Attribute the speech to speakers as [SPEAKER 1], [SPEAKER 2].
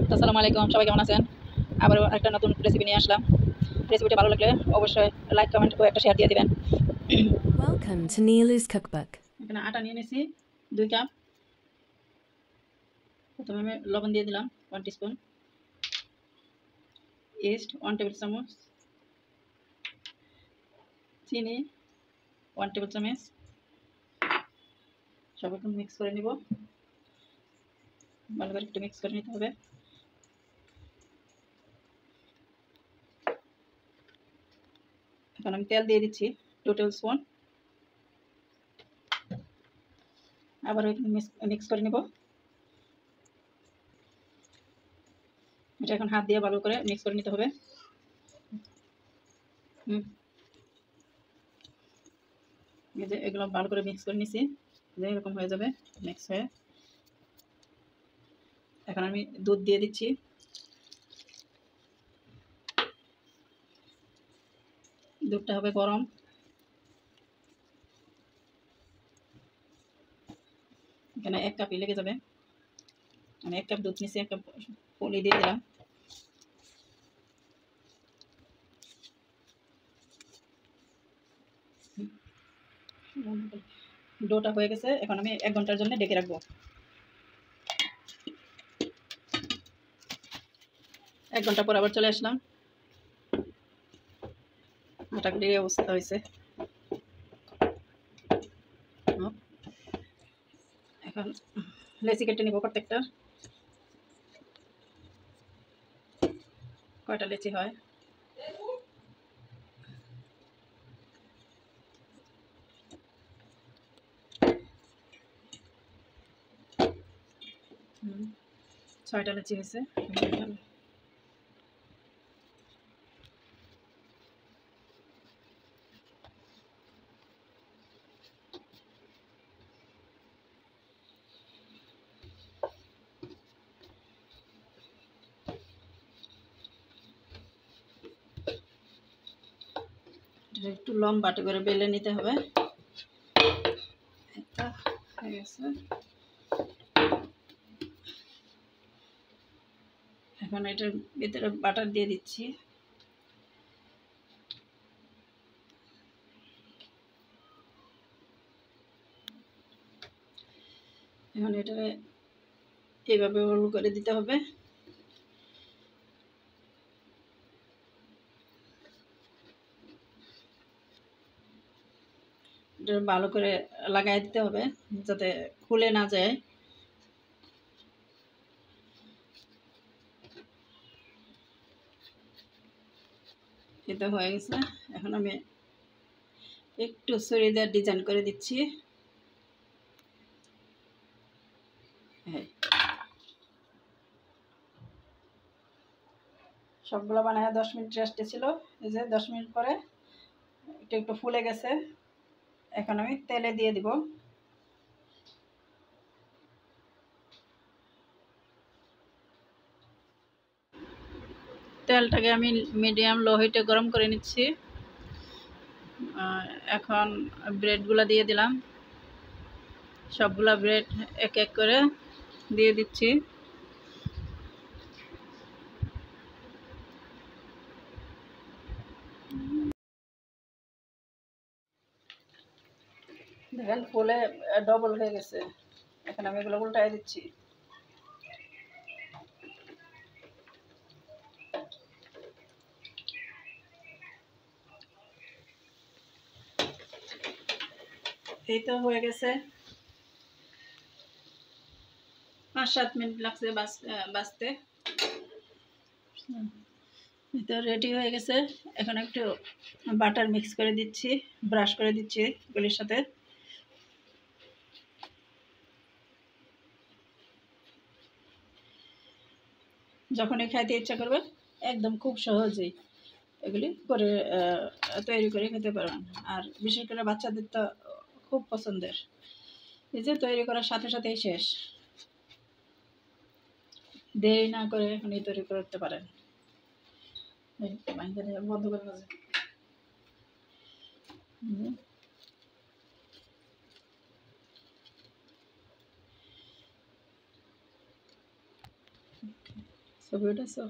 [SPEAKER 1] আসসালামু আলাইকুম, সবাই কেমন আছেন? আবারও একটা নতুন রেসিপি নিয়ে আসলাম। রেসিপিটা ভালো লাগলে অবশ্যই লাইক, কমেন্ট ও একটা শেয়ার দিয়ে দিবেন।
[SPEAKER 2] Welcome to Neela's Cookbook.
[SPEAKER 1] এখানে আটা নিয়ে নিয়েছি 2 কাপ। প্রথমে আমি লবণ দিয়ে দিলাম 1 টিস্পুন, ইস্ট 1 টেবিল চামচ, চিনি 1 টেবিল চামচ। সব একটু মিক্স করে নিব। ভালো করে একটু মিক্স করে নিতে হবে। এখন আমি তেল দিয়ে দিচ্ছি 2 টেবিল স্পুন। আবার মিক্স করে নিব। এটা এখন হাত দিয়ে ভালো করে মিক্স করে নিতে হবে। এই যে এগুলো ভালো করে মিক্স করে নিছি, এরকম হয়ে যাবে মিক্স হয়ে। এখন আমি দুধ দিয়ে দিচ্ছি। দুধটা হবে গরম। এখানে 1 কাপই লেগে যাবে। আমি 1 কাপ দুধ নিচ্ছি, 1 কাপ পলি দিয়ে দিলাম। ডোটা হয়ে গেছে। এখন আমি 1 ঘন্টার জন্য ঢেকে রাখবো। 1 ঘন্টা পর আবার চলে আসলাম। আটাগুলির এই অবস্থা হয়েছে। এখন লেচি কেটে নিব প্রত্যেকটা। কয়টা লেচি হয়। ছয়টা লেচি হয়েছে। একটু লম্বাটে করে বেলে নিতে হবে। এটা হয়ে গেছে। এখন এটার ভিতরে বাটার দিয়ে দিচ্ছি। এখন এটা এইভাবে রোল করে দিতে হবে। এটা ভালো করে লাগাই দিতে হবে যাতে খুলে না যায়। এটা হয়ে গেছে। এখন আমি একটু ছুরি দিয়ে ডিজাইন করে দিচ্ছি। সবগুলো বানায় 10 মিনিট রেস্টে ছিল। এই যে 10 মিনিট পরে একটু একটু ফুলে গেছে। এখন আমি তেলে দিয়ে দিব। তেলটাকে আমি মিডিয়াম লো হিটে গরম করে নিচ্ছি। এখন ব্রেডগুলো দিয়ে দিলাম। সবগুলা ব্রেড এক এক করে দিয়ে দিচ্ছি। দেখেন ফুলে ডবল হয়ে গেছে। এখন আমি এগুলো উল্টাই দিচ্ছি। এই তো হয়ে গেছে। 5-7 মিনিট লাগছে বাঁচতে। তো রেডি হয়ে গেছে। এখন একটু বাটার মিক্স করে দিচ্ছি, ব্রাশ করে দিচ্ছি এগুলির সাথে। যখনই খাইতে ইচ্ছা করবে একদম খুব সহজেই এগুলি করে তৈরি করে খেতে পারবেন। আর বিশেষ করে বাচ্চাদের তো খুব পছন্দের। এই যে তৈরি করার সাথে সাথেই শেষ। দেরি না করে এখনই তৈরি করতে পারেন। বন্ধ করে না। ছবি উঠেছো?